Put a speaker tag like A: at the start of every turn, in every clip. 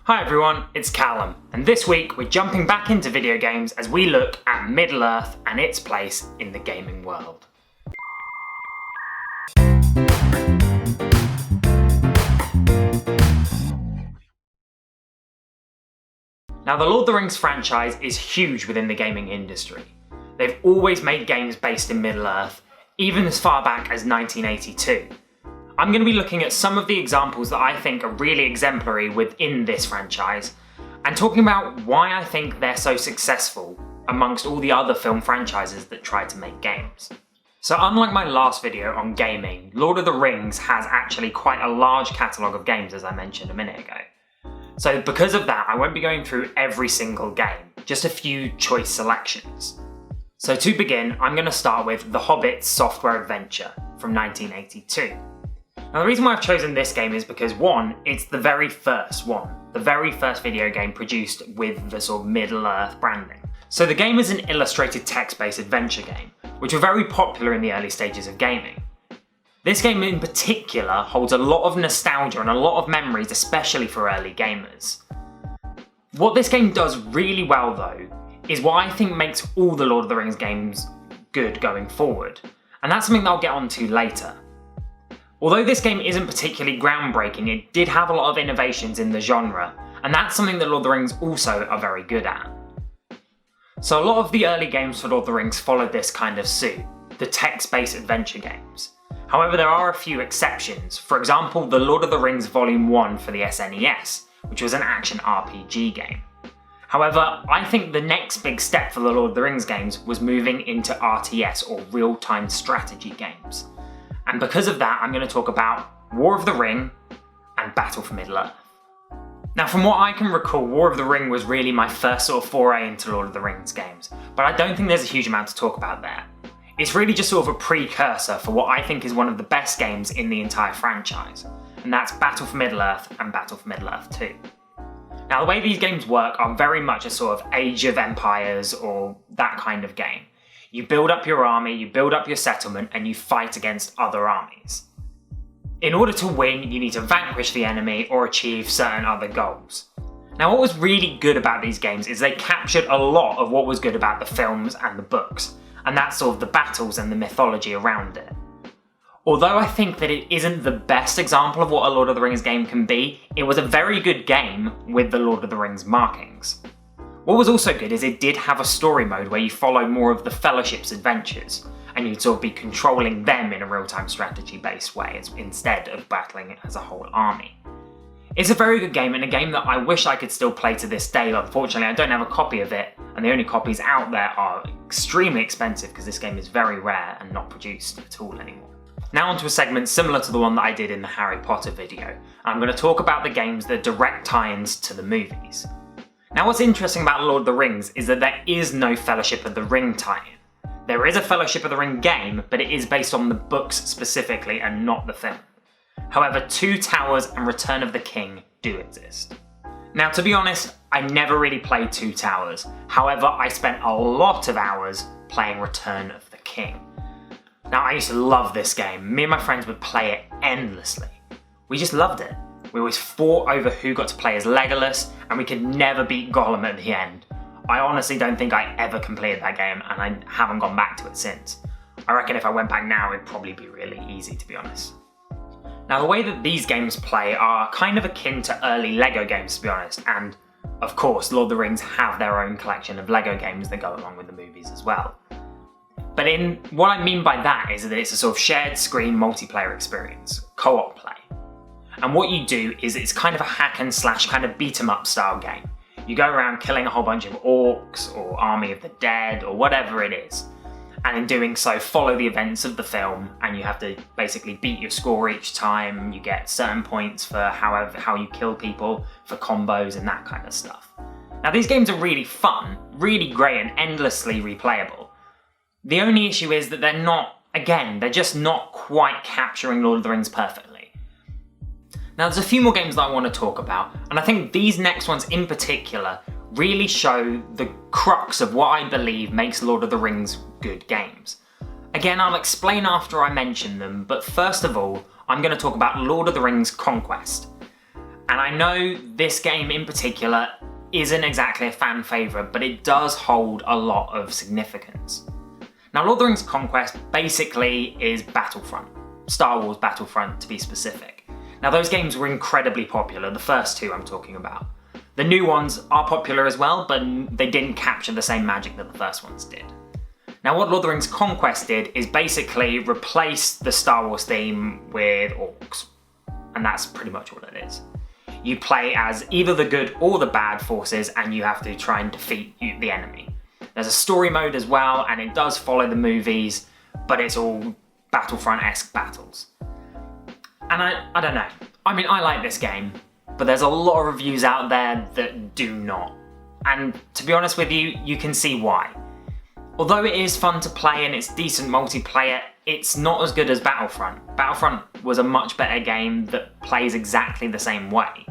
A: Hi everyone, it's Callum, and this week we're jumping back into video games as we look at Middle-earth and its place in the gaming world. Now, the Lord of the Rings franchise is huge within the gaming industry. They've always made games based in Middle-earth, even as far back as 1982. I'm going to be looking at some of the examples that I think are really exemplary within this franchise, and talking about why I think they're so successful amongst all the other film franchises that try to make games. So unlike my last video on gaming, Lord of the Rings has actually quite a large catalogue of games, as I mentioned a minute ago. So because of that, I won't be going through every single game, just a few choice selections. So to begin, I'm going to start with The Hobbit software adventure from 1982. Now, the reason why I've chosen this game is because, one, it's the very first one, the very first video game produced with the sort of Middle-earth branding. So the game is an illustrated text-based adventure game, which were very popular in the early stages of gaming. This game in particular holds a lot of nostalgia and a lot of memories, especially for early gamers. What this game does really well though, is what I think makes all the Lord of the Rings games good going forward, and that's something that I'll get onto later. Although this game isn't particularly groundbreaking, it did have a lot of innovations in the genre, and that's something that Lord of the Rings also are very good at. So a lot of the early games for Lord of the Rings followed this kind of suit, the text-based adventure games. However, there are a few exceptions. For example, the Lord of the Rings Volume 1 for the SNES, which was an action RPG game. However, I think the next big step for the Lord of the Rings games was moving into RTS, or real-time strategy games. And because of that, I'm going to talk about War of the Ring and Battle for Middle-earth. Now, from what I can recall, War of the Ring was really my first sort of foray into Lord of the Rings games, but I don't think there's a huge amount to talk about there. It's really just sort of a precursor for what I think is one of the best games in the entire franchise, and that's Battle for Middle-earth and Battle for Middle-earth 2. Now, the way these games work are very much a sort of Age of Empires or that kind of game. You build up your army, you build up your settlement, and you fight against other armies. In order to win, you need to vanquish the enemy or achieve certain other goals. Now, what was really good about these games is they captured a lot of what was good about the films and the books, and that's sort of the battles and the mythology around it. Although I think that it isn't the best example of what a Lord of the Rings game can be, it was a very good game with the Lord of the Rings markings. What was also good is it did have a story mode where you follow more of the Fellowship's adventures, and you'd sort of be controlling them in a real-time strategy-based way instead of battling as a whole army. It's a very good game, and a game that I wish I could still play to this day, but unfortunately I don't have a copy of it, and the only copies out there are extremely expensive because this game is very rare and not produced at all anymore. Now onto a segment similar to the one that I did in the Harry Potter video. I'm going to talk about the games that are direct tie-ins to the movies. Now, what's interesting about Lord of the Rings is that there is no Fellowship of the Ring tie-in. There is a Fellowship of the Ring game, but it is based on the books specifically and not the film. However, Two Towers and Return of the King do exist. Now, to be honest, I never really played Two Towers. However, I spent a lot of hours playing Return of the King. Now, I used to love this game. Me and my friends would play it endlessly. We just loved it. We always fought over who got to play as Legolas, and we could never beat Gollum at the end. I honestly don't think I ever completed that game, and I haven't gone back to it since. I reckon if I went back now, it'd probably be really easy, to be honest. Now, the way that these games play are kind of akin to early Lego games, to be honest, and of course, Lord of the Rings have their own collection of Lego games that go along with the movies as well. But what I mean by that is that it's a sort of shared screen multiplayer experience, co-op play. And what you do is it's kind of a hack and slash kind of beat 'em up style game. You go around killing a whole bunch of orcs or Army of the Dead or whatever it is. And in doing so, follow the events of the film, and you have to basically beat your score each time. You get certain points for how you kill people, for combos and that kind of stuff. Now, these games are really fun, really great and endlessly replayable. The only issue is that they're just not quite capturing Lord of the Rings perfectly. Now, there's a few more games that I want to talk about, and I think these next ones in particular really show the crux of what I believe makes Lord of the Rings good games. Again, I'll explain after I mention them, but first of all, I'm going to talk about Lord of the Rings Conquest. And I know this game in particular isn't exactly a fan favourite, but it does hold a lot of significance. Now, Lord of the Rings Conquest basically is Battlefront. Star Wars Battlefront, to be specific. Now, those games were incredibly popular, the first two I'm talking about. The new ones are popular as well, but they didn't capture the same magic that the first ones did. Now, what Lord of the Rings Conquest did is basically replace the Star Wars theme with orcs. And that's pretty much what it is. You play as either the good or the bad forces, and you have to try and defeat the enemy. There's a story mode as well, and it does follow the movies, but it's all Battlefront-esque battles. And I don't know. I mean, I like this game, but there's a lot of reviews out there that do not. And to be honest with you, you can see why. Although it is fun to play and it's decent multiplayer, it's not as good as Battlefront. Battlefront was a much better game that plays exactly the same way.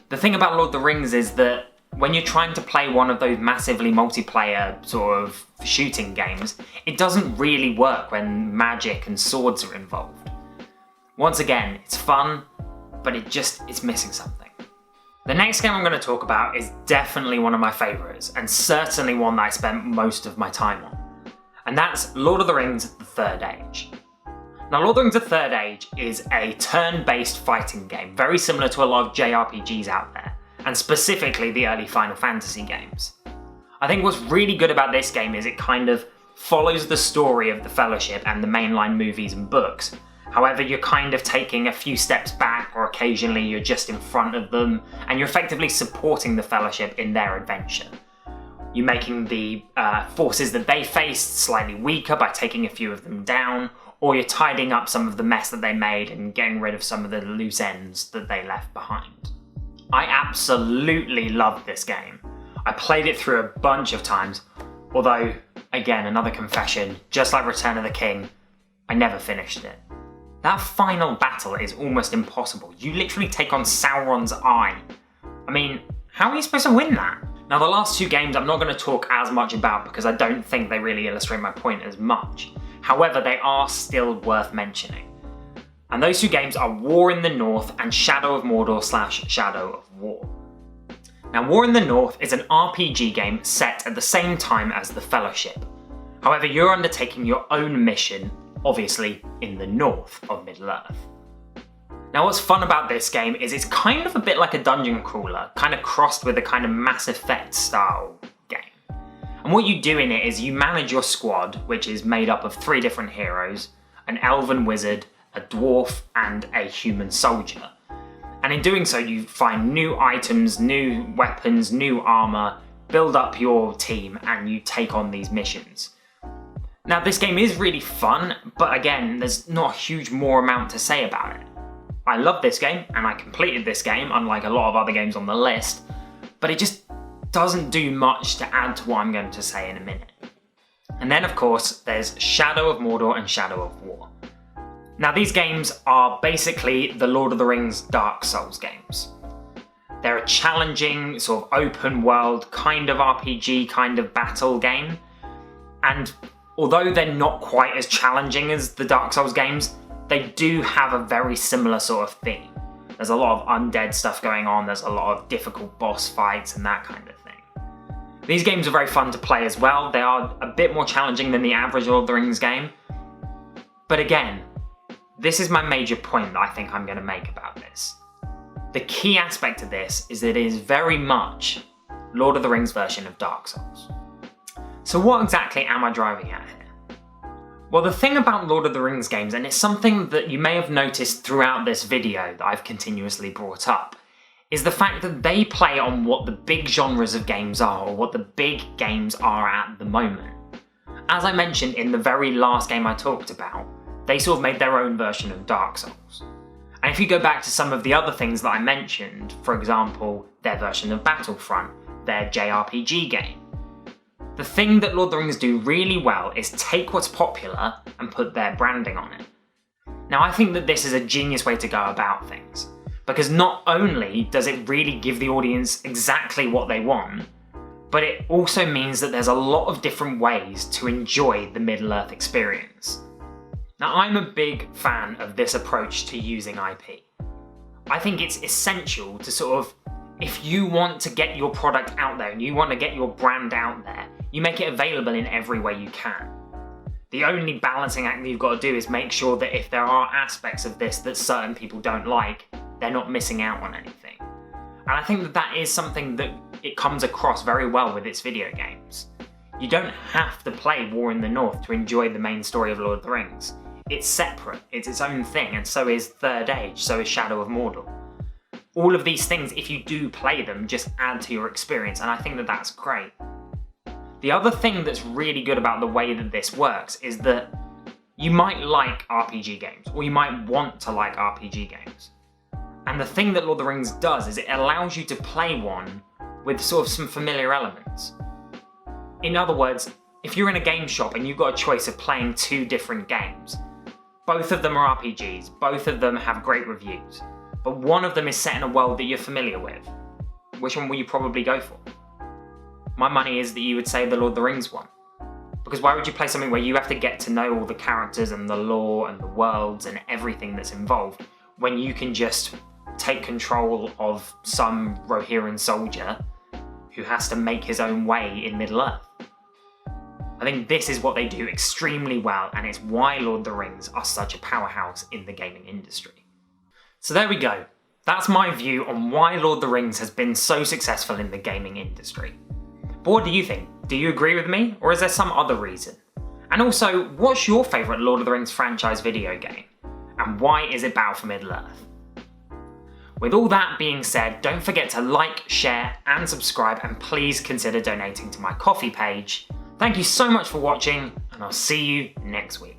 A: The thing about Lord of the Rings is that when you're trying to play one of those massively multiplayer sort of shooting games, it doesn't really work when magic and swords are involved. Once again, it's fun, but it's missing something. The next game I'm going to talk about is definitely one of my favourites, and certainly one that I spent most of my time on. And that's Lord of the Rings: The Third Age. Now, Lord of the Rings: The Third Age is a turn-based fighting game, very similar to a lot of JRPGs out there, and specifically the early Final Fantasy games. I think what's really good about this game is it kind of follows the story of the Fellowship and the mainline movies and books. However, you're kind of taking a few steps back, or occasionally you're just in front of them, and you're effectively supporting the Fellowship in their adventure. You're making the forces that they faced slightly weaker by taking a few of them down, or you're tidying up some of the mess that they made and getting rid of some of the loose ends that they left behind. I absolutely loved this game. I played it through a bunch of times, although, again, another confession, just like Return of the King, I never finished it. That final battle is almost impossible. You literally take on Sauron's eye. I mean, how are you supposed to win that? Now, the last two games I'm not going to talk as much about because I don't think they really illustrate my point as much. However, they are still worth mentioning. And those two games are War in the North and Shadow of Mordor / Shadow of War. Now, War in the North is an RPG game set at the same time as the Fellowship. However, you're undertaking your own mission, obviously in the north of Middle-earth. Now, what's fun about this game is it's kind of a bit like a dungeon crawler, kind of crossed with a kind of Mass Effect style game. And what you do in it is you manage your squad, which is made up of 3 different heroes, an elven wizard, a dwarf, and a human soldier. And in doing so, you find new items, new weapons, new armor, build up your team, and you take on these missions. Now, this game is really fun, but again, there's not a huge more amount to say about it. I love this game, and I completed this game, unlike a lot of other games on the list, but it just doesn't do much to add to what I'm going to say in a minute. And then, of course, there's Shadow of Mordor and Shadow of War. Now, these games are basically the Lord of the Rings Dark Souls games. They're a challenging, sort of open world, kind of RPG, kind of battle game, and although they're not quite as challenging as the Dark Souls games, they do have a very similar sort of theme. There's a lot of undead stuff going on, there's a lot of difficult boss fights and that kind of thing. These games are very fun to play as well. They are a bit more challenging than the average Lord of the Rings game. But again, this is my major point that I think I'm going to make about this. The key aspect of this is that it is very much Lord of the Rings version of Dark Souls. So what exactly am I driving at here? Well, the thing about Lord of the Rings games, and it's something that you may have noticed throughout this video that I've continuously brought up, is the fact that they play on what the big genres of games are, or what the big games are at the moment. As I mentioned in the very last game I talked about, they sort of made their own version of Dark Souls. And if you go back to some of the other things that I mentioned, for example, their version of Battlefront, their JRPG game, the thing that Lord of the Rings do really well is take what's popular and put their branding on it. Now, I think that this is a genius way to go about things, because not only does it really give the audience exactly what they want, but it also means that there's a lot of different ways to enjoy the Middle-earth experience. Now, I'm a big fan of this approach to using IP. I think it's essential to sort of, if you want to get your product out there and you want to get your brand out there, you make it available in every way you can. The only balancing act that you've got to do is make sure that if there are aspects of this that certain people don't like, they're not missing out on anything. And I think that that is something that it comes across very well with its video games. You don't have to play War in the North to enjoy the main story of Lord of the Rings. It's separate, it's its own thing, and so is Third Age, so is Shadow of Mordor. All of these things, if you do play them, just add to your experience, and I think that that's great. The other thing that's really good about the way that this works is that you might like RPG games, or you might want to like RPG games. And the thing that Lord of the Rings does is it allows you to play one with sort of some familiar elements. In other words, if you're in a game shop and you've got a choice of playing two different games, both of them are RPGs, both of them have great reviews, but one of them is set in a world that you're familiar with. Which one will you probably go for? My money is that you would say the Lord of the Rings one. Because why would you play something where you have to get to know all the characters and the lore and the worlds and everything that's involved, when you can just take control of some Rohirrim soldier who has to make his own way in Middle-earth? I think this is what they do extremely well, and it's why Lord of the Rings are such a powerhouse in the gaming industry. So there we go. That's my view on why Lord of the Rings has been so successful in the gaming industry. But what do you think? Do you agree with me, or is there some other reason? And also, what's your favourite Lord of the Rings franchise video game? And why is it Battle for Middle-earth? With all that being said, don't forget to like, share and subscribe, and please consider donating to my Ko-fi page. Thank you so much for watching, and I'll see you next week.